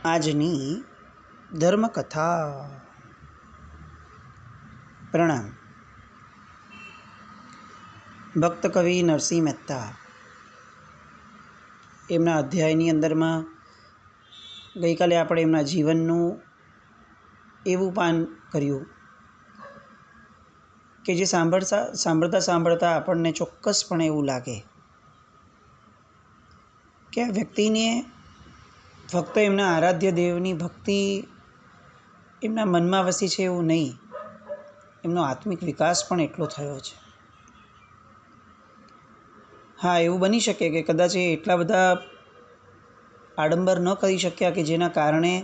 આજની ધર્મકથા. પ્રણામ. ભક્ત કવિ નરસિંહ મહેતા એમના અધ્યાયની અંદરમાં ગઈકાલે આપણે એમના જીવનનું એવું પાન કર્યું કે જે સાંભળતા આપણને ચોક્કસપણે એવું લાગે કે આ વ્યક્તિને ફક્ત એમના આરાધ્ય દેવની ભક્તિ એમના મનમાં વસી છે એવું નહીં, એમનો આત્મિક વિકાસ પણ એટલો થયો છે. હા, એવું બની શકે કે કદાચ એ એટલા બધા આડંબર ન કરી શક્યા કે જેના કારણે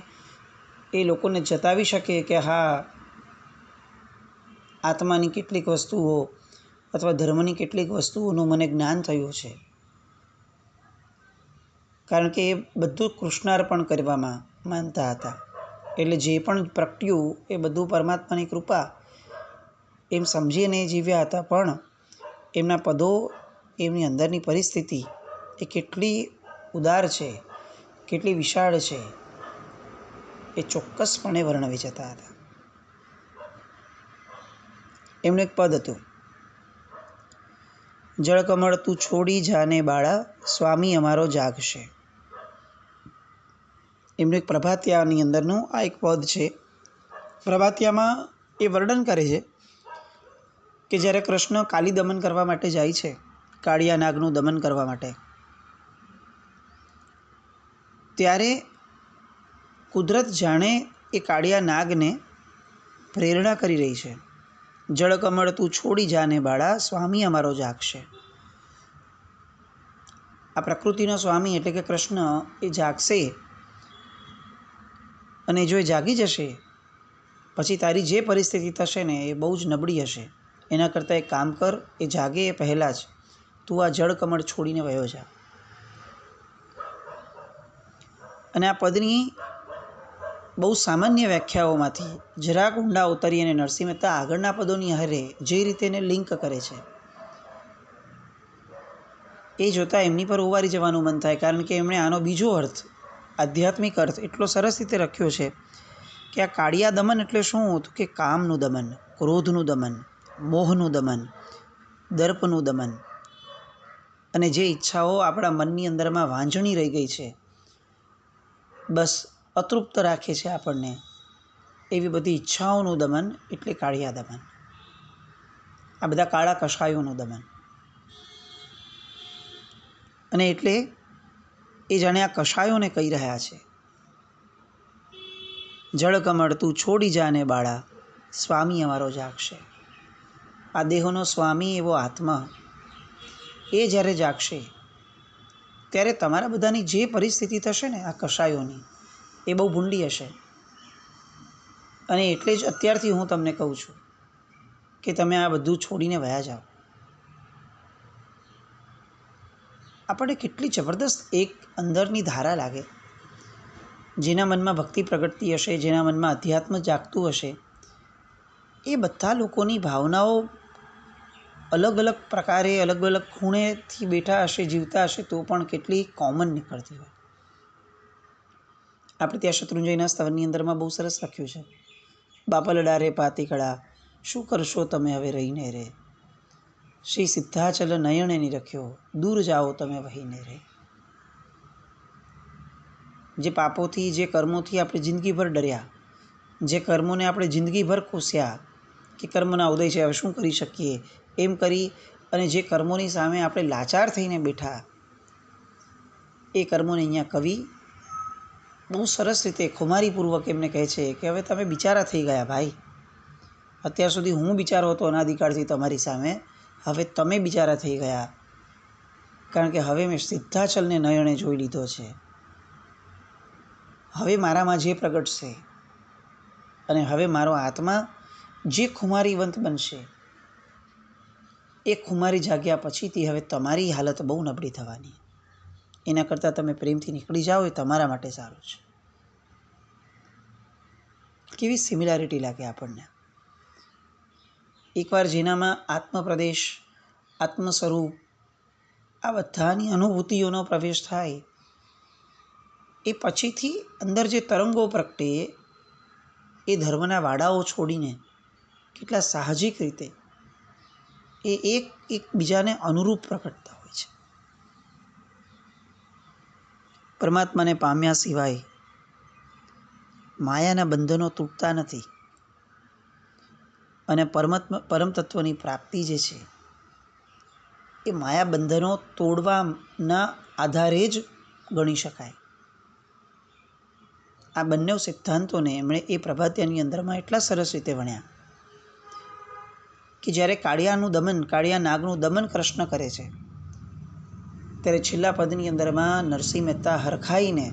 એ લોકોને જતાવી શકે કે હા, આત્માની કેટલીક વસ્તુઓ અથવા ધર્મની કેટલીક વસ્તુઓનું મને જ્ઞાન થયું છે. કારણ કે એ બધું કૃષ્ણાર્પણ કરવામાં માનતા હતા. એટલે જે પણ પ્રગટ્યું એ બધું પરમાત્માની કૃપા એમ સમજીને જીવ્યા હતા. પણ એમના પદો, એમની અંદરની પરિસ્થિતિ એ કેટલી ઉદાર છે, કેટલી વિશાળ છે, એ ચોક્કસપણે વર્ણવી જતા હતા. એમનું એક પદ હતું, જળકમળ તું છોડી જાને બાળા, સ્વામી અમારો જાગશે. એમનું એક પ્રભાતિયાની અંદરનું આ એક પદ છે. પ્રભાતિયામાં એ વર્ણન કરે છે કે જ્યારે કૃષ્ણ કાલી દમન કરવા માટે જાય છે, કાળિયા નાગનું દમન કરવા માટે, ત્યારે કુદરત જાણે એ કાળિયા નાગને પ્રેરણા કરી રહી છે. જળકમળ તું છોડી જાને બાળા, સ્વામી અમારો જાગશે. આ પ્રકૃતિનો સ્વામી એટલે કે કૃષ્ણ એ જાગશે, અને જો એ જાગી જશે પછી તારી જે પરિસ્થિતિ થશે ને એ બહુ જ નબળી હશે. એના કરતાં એક કામ કર, એ જાગે એ પહેલાં જ તું આ જળકમળ છોડીને વયો જા. અને આ પદની બહુ સામાન્ય વ્યાખ્યાઓમાંથી જરાક ઊંડા ઉતરી અને નરસિંહ મહેતા આગળના પદોની હારે જે રીતે એને લિંક કરે છે એ જોતાં એમની પર ઉવારી જવાનું મન થાય. કારણ કે એમણે આનો બીજો અર્થ, આધ્યાત્મિક અર્થ એટલો સરસ રીતે રખ્યો છે કે આ કાળિયા દમન એટલે શું? તો કે કામનું દમન, ક્રોધનું દમન, મોહનું દમન, દર્પનું દમન, અને જે ઈચ્છાઓ આપણા મનની અંદરમાં વાંઝણી રહી ગઈ છે, બસ અતૃપ્ત રાખે છે આપણને, એવી બધી ઈચ્છાઓનું દમન એટલે કાળિયા દમન. આ બધા કાળા કષાયોનું દમન. અને એટલે એ જાણે આ કષાયોને કહી રહ્યા છે, જળકમળ તું છોડી જાને બાળા, સ્વામી અમારો જાગશે. આ દેહોનો સ્વામી એવો આત્મા એ જ્યારે જાગશે ત્યારે તમારા બધાની જે પરિસ્થિતિ થશે ને આ કષાયોની, એ બહુ ભૂંડી હશે. અને એટલે જ અત્યારથી હું તમને કહું છું કે તમે આ બધું છોડીને વયા જાઓ. આપણને કેટલી જબરદસ્ત એક અંદરની ધારા લાગે. જેના મનમાં ભક્તિ પ્રગટતી હશે, જેના મનમાં અધ્યાત્મ જાગતું હશે, એ બધા લોકોની ભાવનાઓ અલગ અલગ પ્રકારે, અલગ અલગ ખૂણેથી બેઠા હશે, જીવતા હશે, તો પણ કેટલી કોમન નીકળતી હોય. આપણે ત્યાં શત્રુંજયના સ્તવની અંદરમાં બહુ સરસ લખ્યું છે, બાપલડા રે પાતીકળા, શું કરશો તમે હવે રહીને રે, શ્રી સિદ્ધાચલ નયણે નિરખ્યો, દૂર જાઓ તમે વહીને રે. જે પાપોથી, જે કર્મોથી આપણે જિંદગીભર ડર્યા, જે કર્મોને આપણે જિંદગીભર કોસ્યા કે કર્મના ઉદય છે, હવે શું કરી શકીએ, એમ કરી અને જે કર્મોની સામે આપણે લાચાર થઈને બેઠા, એ કર્મોને અહીંયા કવિ બહુ સરસ રીતે ખુમારીપૂર્વક એમને કહે છે કે હવે તમે બિચારા થઈ ગયા ભાઈ. અત્યાર સુધી હું બિચારો હતો અનાદિકાળથી તમારી સામે, હવે તમે બિચારા થઈ ગયા. કારણ કે હવે મેં સિદ્ધાચલને નયણે જોઈ લીધો છે. હવે મારામાં જે પ્રગટશે અને હવે મારો આત્મા જે ખુમારીવંત બનશે, એ ખુમારી જાગ્યા પછીથી હવે તમારી હાલત બહુ નબળી થવાની. એના કરતાં તમે પ્રેમથી નીકળી જાઓ, એ તમારા માટે સારું છે. કેવી સિમિલારિટી લાગે આપણને. એકવાર જેનામાં આત્મપ્રદેશ, આત્મ સ્વરૂપ, આ બધાની અનુભૂતિઓનો પ્રવેશ થાય, એ પછીથી અંદર જે તરંગો પ્રગટે એ ધર્મના વાડાઓ છોડીને કેટલા સાહજિક રીતે એ એકબીજાને અનુરૂપ પ્રગટતા હોય છે. પરમાત્માને પામ્યા સિવાય માયાના બંધનો તૂટતા નથી અને પરમ તત્વની પ્રાપ્તિ જે છે એ માયા બંધનો તોડવાના આધારે જ ગણી શકાય. આ બંને સિદ્ધાંતોને એમણે એ પ્રભાત્યાની અંદરમાં એટલા સરસ રીતે વણ્યા કે જ્યારે કાળિયા નાગનું દમન કૃષ્ણ કરે છે ત્યારે છેલ્લા પદની અંદરમાં નરસિંહ મહેતા હરખાઈને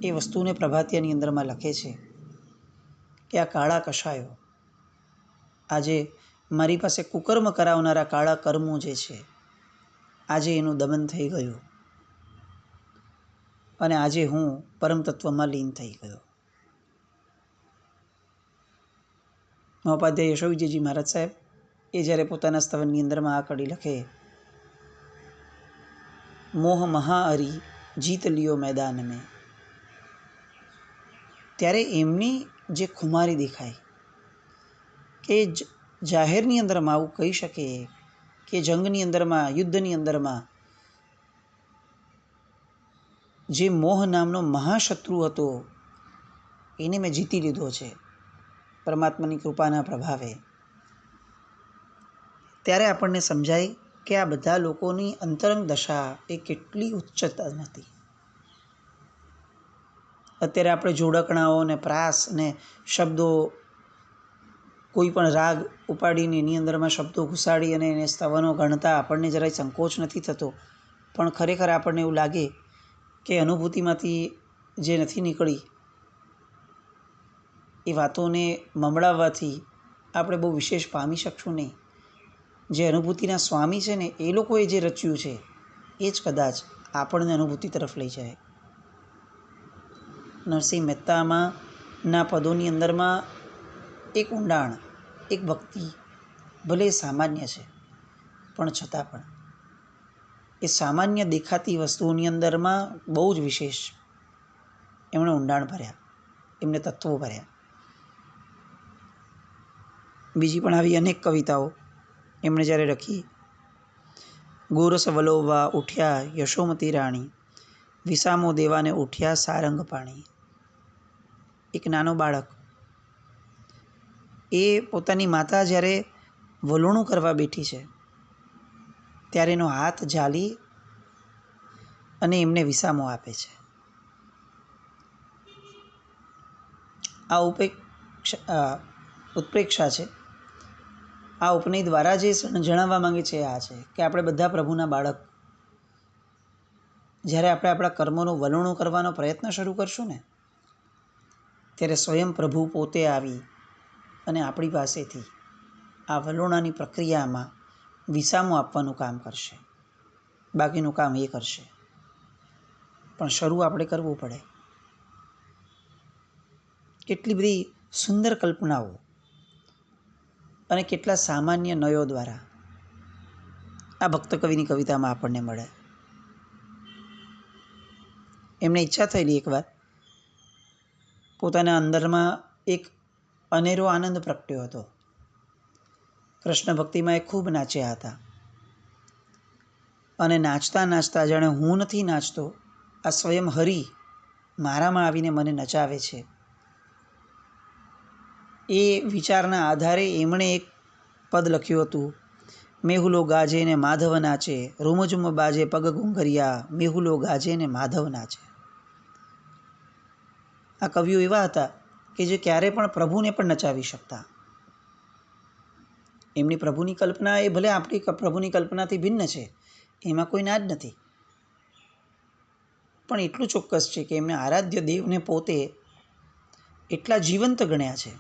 એ વસ્તુને પ્રભાતિયાની અંદરમાં લખે છે કે આ કાળા કષાયો, આજે મારી પાસે કુકર્મ કરાવનારા કાળા કર્મો જે છે, આજે એનું દમન થઈ ગયું અને આજે હું પરમ તત્વમાં લીન થઈ ગયો. મહોપાધ્યાય યશોવિજયજી મહારાજ સાહેબ એ જ્યારે પોતાના સ્તવનની અંદરમાં આ કડી લખે, મોહ મહાહરી જીત લિયો મેદાન મેં, ત્યારે એમની જે ખુમારી દેખાય કે જાહેરની અંદરમાં આવું કહી શકે કે જંગની અંદરમાં, યુદ્ધની અંદરમાં જે મોહ નામનો મહાશત્રુ હતો એને મેં જીતી લીધો છે પરમાત્માની કૃપાના પ્રભાવે. ત્યારે આપણને સમજાય કે આ બધા લોકોની અંતરંગ દશા એ કેટલી ઉચ્ચતમ હતી. અત્યારે આપણે જોડકણાઓ ને પ્રાસ ને શબ્દો, કોઈ પણ રાગ ઉપાડીને એની અંદરમાં શબ્દો ઘુસાડી અને એને સ્તવનો ગણતા આપણને જરાય સંકોચ નથી થતો, પણ ખરેખર આપણને એવું લાગે કે અનુભૂતિમાંથી જે નથી નીકળી એ વાતોને મમડાવવાથી આપણે બહુ વિશેષ પામી શકશું નહીં. જે અનુભૂતિના સ્વામી છે ને એ લોકોએ જે રચ્યું છે એ જ કદાચ આપણને અનુભૂતિ તરફ લઈ જાય. નરસિંહ મહેતામાં ના પદોની અંદરમાં એક ઊંડાણ, એક ભક્તિ ભલે સામાન્ય છે પણ છતાં પણ એ સામાન્ય દેખાતી વસ્તુઓની અંદરમાં બહુ જ વિશેષ એમણે ઊંડાણ ભર્યા, એમને તત્વો ભર્યા. બીજી પણ આવી અનેક કવિતાઓ એમણે જ્યારે લખી, ગોરસ વલોવવા ઉઠ્યા યશોમતી રાણી, વિસામો દેવાને ઉઠ્યા સારંગ પાણી. એક નાનો બાળક એ પોતાની માતા જ્યારે વલોણું કરવા બેઠી છે ત્યારે એનો હાથ ઝાલી અને એમને વિસામો આપે છે. આ ઉત્પ્રેક્ષા છે. આ ઉપનય દ્વારા જે જણાવવા માંગે છે આ છે કે આપણે બધા પ્રભુના બાળક. જ્યારે આપણે આપણા કર્મોનું વલોણું કરવાનો પ્રયત્ન શરૂ કરશું ને ત્યારે સ્વયં પ્રભુ પોતે આવી અને આપણી પાસેથી આ વલોણાની પ્રક્રિયામાં વિસામો આપવાનું કામ કરશે. બાકીનું કામ એ કરશે, પણ શરૂ આપણે કરવું પડે. કેટલી બધી સુંદર કલ્પનાઓ અને કેટલા સામાન્ય નયો દ્વારા આ ભક્ત કવિની કવિતામાં આપણને મળે. એમને ઈચ્છા થયેલી એકવાર પોતાના અંદરમાં એક અનેરો આનંદ પ્રગટ્યો હતો. કૃષ્ણ ભક્તિમાં એ ખૂબ નાચ્યા હતા અને નાચતા નાચતા જાણે હું નથી નાચતો, આ સ્વયં હરિ મારામાં આવીને મને નચાવે છે. એ વિચારના આધારે એમણે એક પદ લખ્યું હતું, મેહુલો ગાજે ને માધવ નાચે, રૂમઝુમ બાજે પગ ઘૂંઘરિયા, મેહુલો ગાજે ને માધવ નાચે. આ કવિઓ એવા હતા કે જે ક્યારે પણ પ્રભુને પણ નચાવી શકતા. એમની પ્રભુની કલ્પના એ ભલે આપણી પ્રભુની કલ્પનાથી ભિન્ન છે, એમાં કોઈ ના જ નથી, પણ એટલું ચોક્કસ છે કે એમને આરાધ્ય દેવને પોતે એટલા જીવંત ગણ્યા છે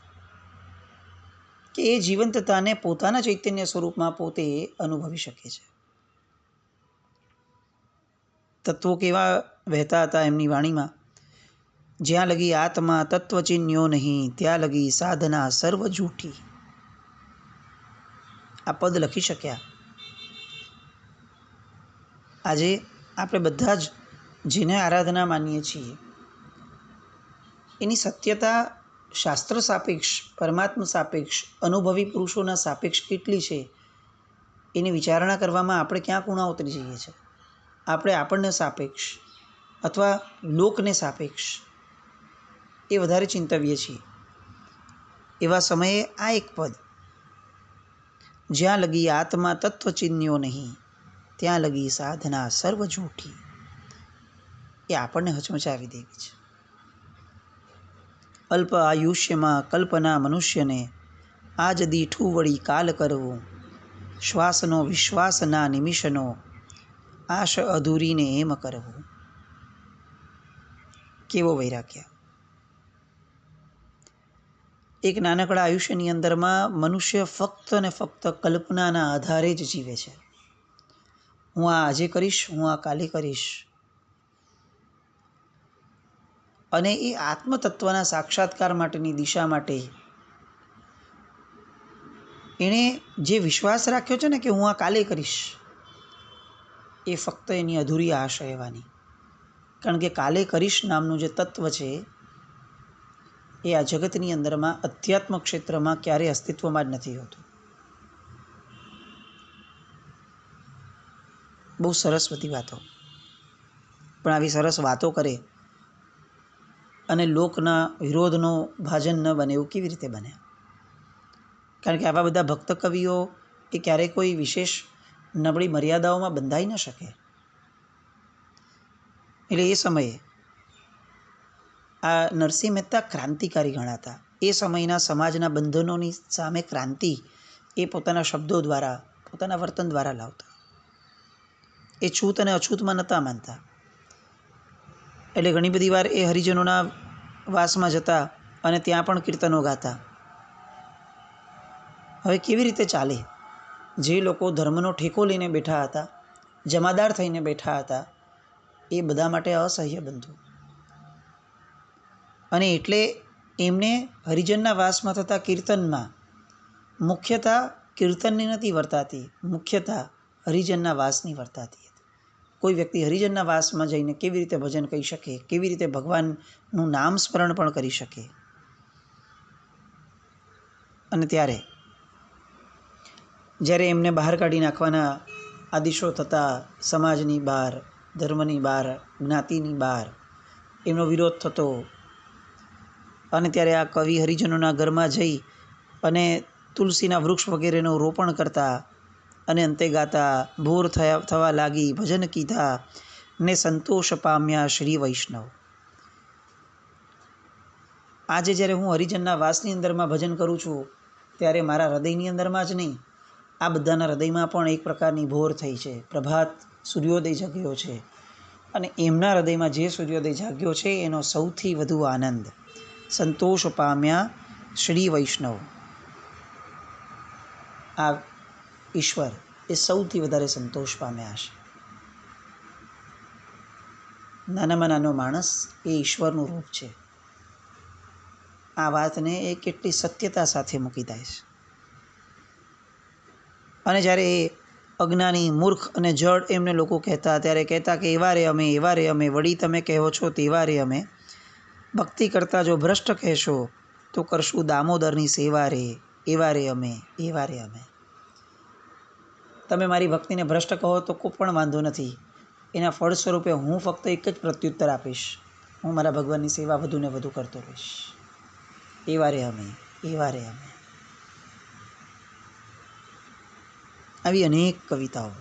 કે એ જીવંતતાને પોતાના ચૈતન્ય સ્વરૂપમાં પોતે અનુભવી શકે છે. તત્વો કેવા વહેતા હતા એમની વાણીમાં, જ્યાં લગી આત્મા તત્વચિન્યો નહીં, ત્યાં લગી સાધના સર્વ જૂઠી. આ પદ લખી શક્યા. આજે આપણે બધા જ જેને આરાધના માનીએ છીએ એની સત્યતા શાસ્ત્ર સાપેક્ષ, પરમાત્મા સાપેક્ષ, અનુભવી પુરુષોના સાપેક્ષ કેટલી છે એની વિચારણા કરવામાં આપણે ક્યાં કુણા ઉતરી જઈએ છીએ. આપણે આપણને સાપેક્ષ અથવા લોકને સાપેક્ષ એ વધારે ચિંતવીએ છીએ. એવા સમયે આ એક પદ, જ્યાં લગી આત્મા તત્વ ચિન્યો નહીં, ત્યાં લગી સાધના સર્વ જૂઠી, એ આપણને હચમચાવી દેવી છે. અલ્પ આયુષ્યમાં કલ્પના મનુષ્યને, આજ દીઠું વળી કાલ કરવું, શ્વાસનો વિશ્વાસના નિમિષનો, આશ અધૂરીને એમ કરવું. કેવો વૈરાગ્ય! એક નાનકડા આયુષ્યની અંદરમાં મનુષ્ય ફક્ત ને ફક્ત કલ્પનાના આધારે જ જીવે છે. હું આ આજે કરીશ, હું આ કાલે કરીશ. અને એ આત્મતત્વના સાક્ષાત્કાર માટેની દિશા માટે એણે જે વિશ્વાસ રાખ્યો છે ને કે હું આ કાલે કરીશ, એ ફક્ત એની અધૂરી આશ રહેવાની. કારણ કે કાલે કરીશ નામનું જે તત્વ છે એ આ જગતની અંદરમાં અધ્યાત્મ ક્ષેત્રમાં ક્યારેય અસ્તિત્વમાં જ નથી હોતું. બહુ સરસ બધી વાતો, પણ આવી સરસ વાતો કરે અને લોકના વિરોધનો ભાજન ન બને એવું કેવી રીતે બને? કારણ કે આવા બધા ભક્ત કવિઓ એ ક્યારેય કોઈ વિશેષ નબળી મર્યાદાઓમાં બંધાઈ ન શકે. એટલે એ સમયે આ નરસિંહ મહેતા ક્રાંતિકારી ગણાતા. એ સમયના સમાજના બંધનોની સામે ક્રાંતિ એ પોતાના શબ્દો દ્વારા, પોતાના વર્તન દ્વારા લાવતા. એ છૂત અને અછૂતમાં નહોતા માનતા. એટલે ઘણી બધી વાર એ હરિજનોના વાસમાં જતા અને ત્યાં પણ કીર્તનો ગાતા. હવે કેવી રીતે ચાલે? જે લોકો ધર્મનો ઠેકો લઈને બેઠા હતા, જમાદાર થઈને બેઠા હતા, એ બધા માટે અસહ્ય બનતું. અને એટલે એમને હરિજનના વાસમાં થતા કીર્તનમાં મુખ્યતા કીર્તનની નથી વર્તાતી, મુખ્યતા હરિજનના વાસની વર્તાતી હતી. કોઈ વ્યક્તિ હરિજનના વાસમાં જઈને કેવી રીતે ભજન કહી શકે, કેવી રીતે ભગવાનનું નામ સ્મરણ પણ કરી શકે. અને ત્યારે જ્યારે એમને બહાર કાઢી નાખવાના આદેશો થતા, સમાજની બહાર, ધર્મની બહાર, જ્ઞાતિની બહાર એમનો વિરોધ થતો, અને ત્યારે આ કવિ હરિજનોના ઘરમાં જઈ અને તુલસીના વૃક્ષ વગેરેનું રોપણ કરતા અને અંતે ગાતા, ભોર થવા લાગી ભજન કીધા ને સંતોષ પામ્યા શ્રી વૈષ્ણવ. આજે જ્યારે હું હરિજનના વાસની અંદરમાં ભજન કરું છું, ત્યારે મારા હૃદયની અંદરમાં જ નહીં, આ બધાના હૃદયમાં પણ એક પ્રકારની ભોર થઈ છે. પ્રભાત સૂર્યોદય જાગ્યો છે. અને એમના હૃદયમાં જે સૂર્યોદય જાગ્યો છે એનો સૌથી વધુ આનંદ સંતોષ પામ્યા શ્રી વૈષ્ણવ. આ ઈશ્વર એ સૌથી વધારે સંતોષ પામ્યા હશે. નાનામાં નાનો માણસ એ ઈશ્વરનું રૂપ છે. આ વાતને એ કેટલી સત્યતા સાથે મૂકી દે છે. અને જ્યારે એ અજ્ઞાની, મૂર્ખ અને જડ એમને લોકો કહેતા, ત્યારે કહેતા કે એવા રે અમે, એવા રે અમે, વળી તમે કહો છો તેવા રે અમે. ભક્તિ કરતા જો ભ્રષ્ટ કહેશો તો કરશું દામોદરની સેવા રે, એવા રે અમે, એવા રે અમે. તમે મારી ભક્તિને ભ્રષ્ટ કહો તો કોઈ પણ વાંધો નથી. એના ફળ સ્વરૂપે હું ફક્ત એક જ પ્રત્યુત્તર આપીશ, હું મારા ભગવાનની સેવા વધુ ને વધુ કરતો રહીશ. એવા રે અમે, એવા રે અમે. આવી અનેક કવિતાઓ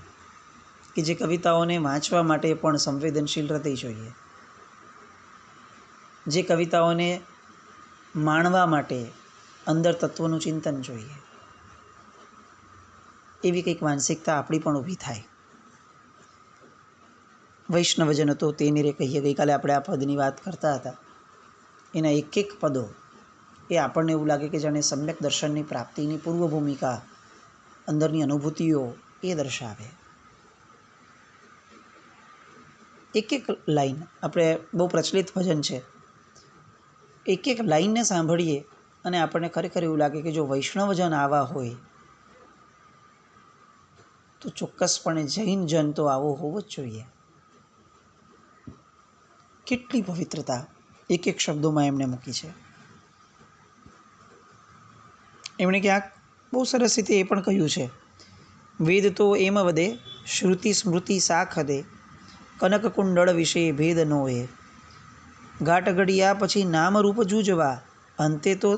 કે જે કવિતાઓને વાંચવા માટે પણ સંવેદનશીલ હૃદય જોઈએ. જે કવિતાઓને માણવા માટે અંદર તત્વનું ચિંતન જોઈએ. એવી કંઈક માનસિકતા આપણી પણ ઊભી થાય. વૈષ્ણવજન તો તેને રે કહીએ. ગઈકાલે આપણે આ પદની વાત કરતા હતા. એના એક એક પદો એ આપણને એવું લાગે કે જાણે સમ્યક દર્શનની પ્રાપ્તિની પૂર્વ ભૂમિકા, અંદરની અનુભૂતિઓ એ દર્શાવે. એક એક લાઈન, આપણે બહુ પ્રચલિત ભજન છે, એક એક લાઈનને સાંભળીએ અને આપણને ખરેખર એવું લાગે કે જો વૈષ્ણવજન આવા હોય તો ચોક્કસપણે જૈન જન તો આવો હોવો જ જોઈએ. કેટલી પવિત્રતા એક એક શબ્દોમાં એમણે મૂકી છે. એમણે ક્યાંક બહુ સરસ રીતે એ પણ કહ્યું છે, વેદ તો એમ વદે શ્રુતિ સ્મૃતિ સાખદે કનક કુંડળ વિશે ભેદ નો એ ઘાટ ઘડિયા પછી નામ રૂપ જૂજવા અંતે તો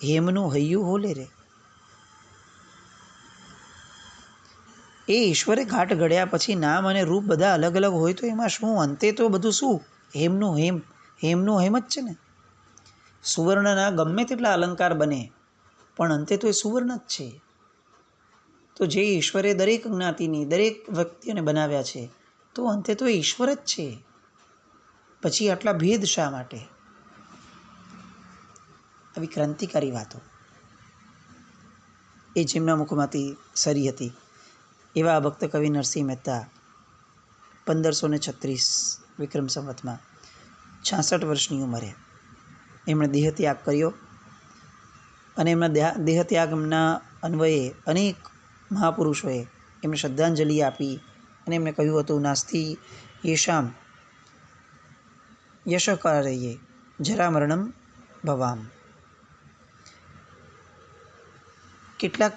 હેમનું હૈયું હોલે રે. એ ઈશ્વરે ઘાટ ઘડ્યા પછી નામ અને રૂપ બધા અલગ અલગ હોય તો એમાં શું, અંતે તો બધું શું, હેમનું હેમ. હેમનું હેમ જ છે ને. સુવર્ણના ગમે તેટલા અલંકાર બને પણ અંતે તો એ સુવર્ણ જ છે. તો જે ઈશ્વરે દરેક જ્ઞાતિની દરેક વ્યક્તિઓને બનાવ્યા છે તો અંતે તો એ ઈશ્વર જ છે. પછી આટલા ભેદ શા માટે? આવી ક્રાંતિકારી વાતો એ જેમના મુખમાંથી સરી હતી એવા ભક્ત કવિ નરસિંહ મહેતા 1536 વિક્રમ સંવતમાં 66 વર્ષની ઉંમરે એમણે દેહત્યાગ કર્યો. અને એમના દેહત્યાગના અન્વયે અનેક મહાપુરુષોએ એમને શ્રદ્ધાંજલિ આપી અને એમને કહ્યું હતું, નાસ્તિ યેશામ યશકારયે જરા મરણમ ભવામ. કેટલાક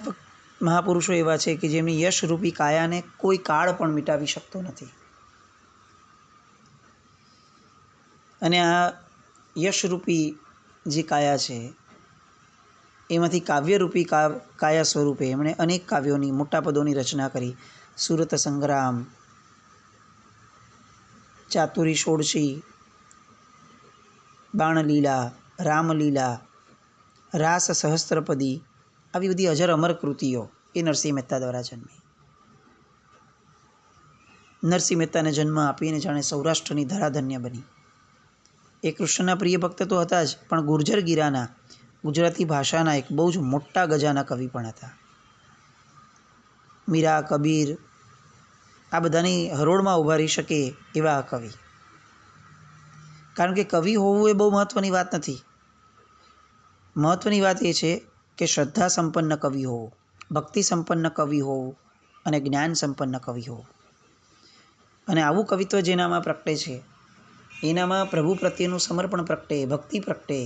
મહાપુરુષો એવા છે કે જેમની યશરૂપી કાયાને કોઈ કાળ પણ મિટાવી શકતો નથી. અને આ યશરૂપી જે કાયા છે એમાંથી કાવ્યરૂપી કાયા સ્વરૂપે એમણે અનેક કાવ્યોની મોટા પદોની રચના કરી. સુરત સંગ્રામ, ચાતુરી ષોડશી, બાણલીલા, રામલીલા, રાસ સહસ્ત્રપદી, આવી બધી અજર અમર કૃતિઓ એ નરસિંહ મહેતા દ્વારા જન્મી. નરસિંહ મહેતાને જન્મ આપીને જાણે સૌરાષ્ટ્રની ધરાધન્ય બની. એ કૃષ્ણના પ્રિય ભક્ત તો હતા જ, પણ ગુર્જર ગીરાના ગુજરાતી ભાષાના એક બહુ જ મોટા ગજાના કવિ પણ હતા. મીરા, કબીર આ બધાની હરોળમાં ઊભા રહી શકે એવા કવિ. કારણ કે કવિ હોવું એ બહુ મહત્ત્વની વાત નથી. મહત્ત્વની વાત એ છે કે શ્રદ્ધા સંપન્ન કવિ હોવું, ભક્તિ સંપન્ન કવિ હોવું અને જ્ઞાન સંપન્ન કવિ હોવું. અને આવું કવિત્વ જેનામાં પ્રગટે છે એનામાં પ્રભુ પ્રત્યેનું સમર્પણ પ્રગટે, ભક્તિ પ્રગટે.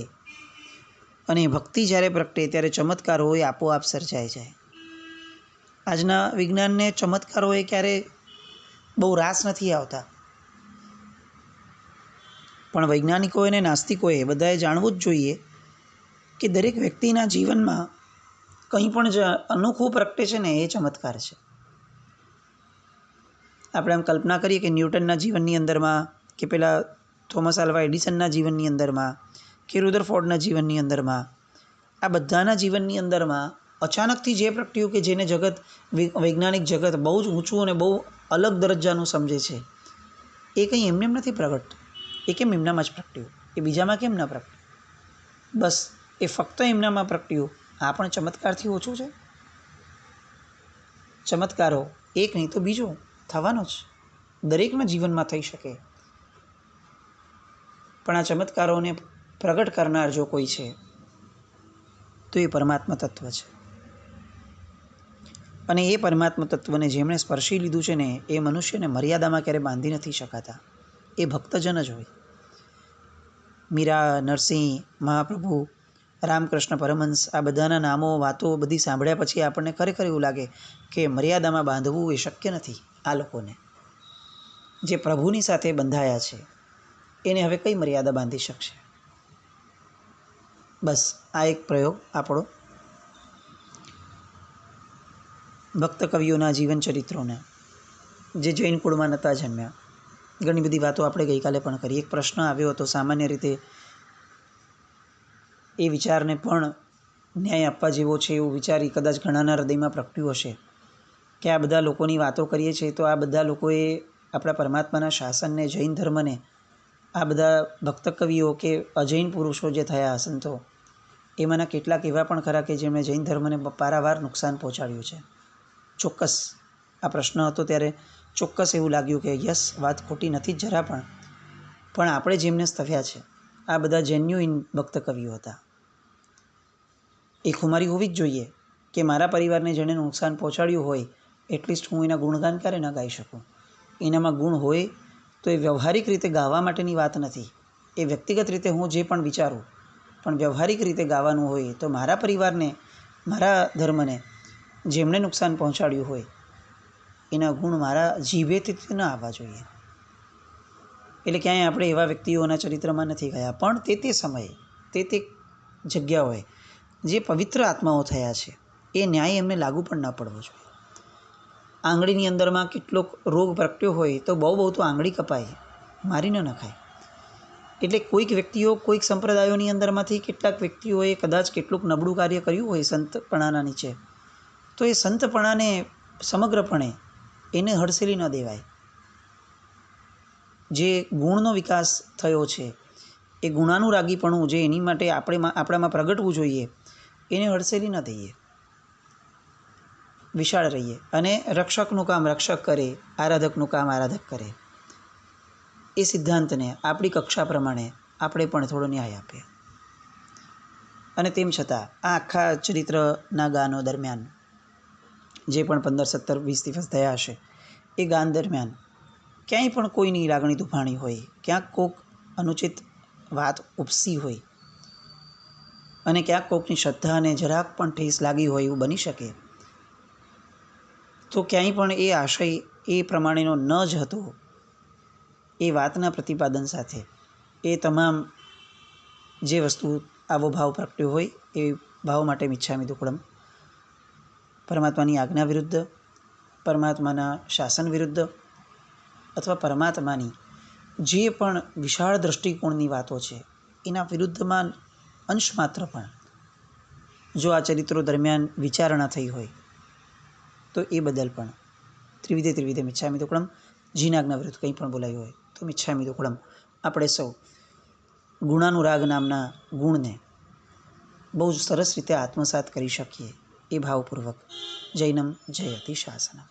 અને ભક્તિ જ્યારે પ્રગટે ત્યારે ચમત્કાર હોય આપોઆપ સર્જાઈ જાય. આજના વિજ્ઞાનને ચમત્કારોએ ક્યારે બહુ રાસ નથી આવતા, પણ વૈજ્ઞાનિકોએ અને નાસ્તિકોએ બધાએ જાણવું જ જોઈએ કે દરેક વ્યક્તિના જીવનમાં કંઈ પણ જે અનોખું પ્રગટે છે ને એ ચમત્કાર છે. આપણે એમ કલ્પના કરીએ કે ન્યૂટનના જીવનની અંદરમાં કે પેલા થોમસ આલ્વા એડિસનના જીવનની અંદરમાં કે રુધરફોર્ડના જીવનની અંદરમાં, આ બધાના જીવનની અંદરમાં અચાનકથી જે પ્રગટ્યું કે જેને જગત, વૈજ્ઞાનિક જગત બહુ જ ઊંચું અને બહુ અલગ દરજ્જાનું સમજે છે, એ કંઈ એમને એમ નથી પ્રગટ. એ કેમ એમનામાં જ પ્રગટ્યું? એ બીજામાં કેમ ન પ્રગટ્યું? બસ એ ફક્ત એમનામાં પ્રગટ્યું. આ પણ ચમત્કારથી ઓછું છે? ચમત્કારો એક નહીં તો બીજો થવાનો જ, દરેકના જીવનમાં થઈ શકે. પણ આ ચમત્કારોને પ્રગટ કરનાર જો કોઈ છે તો એ પરમાત્મા તત્વ છે. અને એ પરમાત્મા તત્વને જેમણે સ્પર્શી લીધું છે ને એ મનુષ્યને મર્યાદામાં ક્યારે બાંધી નથી શકાતા. એ ભક્તજન જ હોય. મીરા, નરસિંહ, મહાપ્રભુ, રામકૃષ્ણ પરમહંસ આ બધાના નામો, વાતો બધી સાંભળ્યા પછી આપણને ખરેખર એવું લાગે કે મર્યાદામાં બાંધવું એ શક્ય નથી. આ લોકોને જે પ્રભુની સાથે બંધાયા છે એને હવે કઈ મર્યાદા બાંધી શકશે? બસ આ એક પ્રયોગ આપણો ભક્ત કવિઓના જીવન ચરિત્રોના, જે જૈન કુળમાં નહોતા જન્મ્યા. ઘણી બધી વાતો આપણે ગઈકાલે પણ કરી. એક પ્રશ્ન આવ્યો હતો, સામાન્ય રીતે એ વિચારને પણ ન્યાય આપવા જેવો છે એવું વિચારી કદાચ ઘણાના હૃદયમાં પ્રગટ્યું હશે કે આ બધા લોકોની વાતો કરીએ છીએ તો આ બધા લોકોએ આપણા પરમાત્માના શાસનને, જૈન ધર્મને, આ બધા ભક્ત કવિઓ કે અજૈન પુરુષો જે થયા સંતો, એમાંના કેટલાક એવા પણ ખરા કે જેમણે જૈન ધર્મને પારાવાર નુકસાન પહોંચાડ્યું છે. ચોક્કસ આ પ્રશ્ન હતો ત્યારે ચોક્કસ એવું લાગ્યું કે યસ, વાત ખોટી નથી જરા પણ આપણે જેમને સ્તવ્યા છે આ બધા જેન્યુઇન ભક્ત કવિઓ હતા. એ ખુમારી હોવી જ જોઈએ કે મારા પરિવારને જેણે નુકસાન પહોંચાડ્યું હોય એટલીસ્ટ હું એના ગુણગાન ક્યારે ન ગાઈ શકું? એનામાં ગુણ હોય તો એ વ્યવહારિક રીતે ગાવા માટેની વાત નથી. એ વ્યક્તિગત રીતે હું જે પણ વિચારું, પણ વ્યવહારિક રીતે ગાવાનું હોય તો મારા પરિવારને, મારા ધર્મને જેમણે નુકસાન પહોંચાડ્યું હોય એના ગુણ મારા જીભેથી ન આવવા જોઈએ. એટલે ક્યાંય આપણે એવા વ્યક્તિઓના ચરિત્રમાં નથી ગયા, પણ તે સમયે તે જગ્યાઓએ જે પવિત્ર આત્માઓ થયા છે એ ન્યાય એમને લાગુ પણ ન પડવો જોઈએ. આંગળીની અંદરમાં કેટલોક રોગ પ્રગટ્યો હોય તો બહુ તો આંગળી કપાય, મારી ન નખાય. એટલે કોઈક વ્યક્તિઓ, કોઈક સંપ્રદાયોની અંદરમાંથી કેટલાક વ્યક્તિઓએ કદાચ કેટલુંક નબળું કાર્ય કર્યું હોય સંતપણાના નીચે, તો એ સંતપણાને સમગ્રપણે એને હડસેલી ન દેવાય. જે ગુણનો વિકાસ થયો છે, એ ગુણાનુરાગીપણું જે એની માટે આપણામાં પ્રગટવું જોઈએ, એને હડસેલી ન દઈએ. વિશાળ રહીએ અને રક્ષકનું કામ રક્ષક કરે, આરાધકનું કામ આરાધક કરે. એ સિદ્ધાંતને આપણી કક્ષા પ્રમાણે આપણે પણ થોડો ન્યાય આપીએ. અને તેમ છતાં આ આખા ચરિત્રના ગાનો દરમિયાન જે પણ 15, 17, 20 દિવસ થયા હશે, એ ગાન દરમિયાન ક્યાંય પણ કોઈની લાગણી દુભાણી હોય, ક્યાંક કોઈક અનુચિત વાત ઉપસી હોય અને ક્યાંક કોઈકની શ્રદ્ધાને જરાક પણ ઠેસ લાગી હોય એવું બની શકે, તો ક્યાંય પણ એ આશય એ પ્રમાણેનો ન જ હતો. એ વાતના પ્રતિપાદન સાથે એ તમામ જે વસ્તુ આવો ભાવ પ્રગટ્યો હોય એ ભાવ માટે મિચ્છામિ દુક્કડમ. પરમાત્માની આજ્ઞા વિરુદ્ધ, પરમાત્માના શાસન વિરુદ્ધ અથવા પરમાત્માની જે પણ વિશાળ દૃષ્ટિકોણની વાતો છે એના વિરુદ્ધમાં અંશ માત્ર પણ જો આ ચરિત્રો દરમિયાન વિચારણા થઈ હોય તો એ બદલ પણ ત્રિવિધે મિચ્છામિ દુક્કડમ. જીનાજ્ઞા વિરુદ્ધ કંઈ પણ બોલાયું હોય તો મિચ્છામિ દુક્કડમ. આપણે સૌ ગુણાનુરાગ નામના ગુણને બહુ જ સરસ રીતે આત્મસાત કરી શકીએ એ ભાવપૂર્વક જૈનમ જયતિ શાસનમ.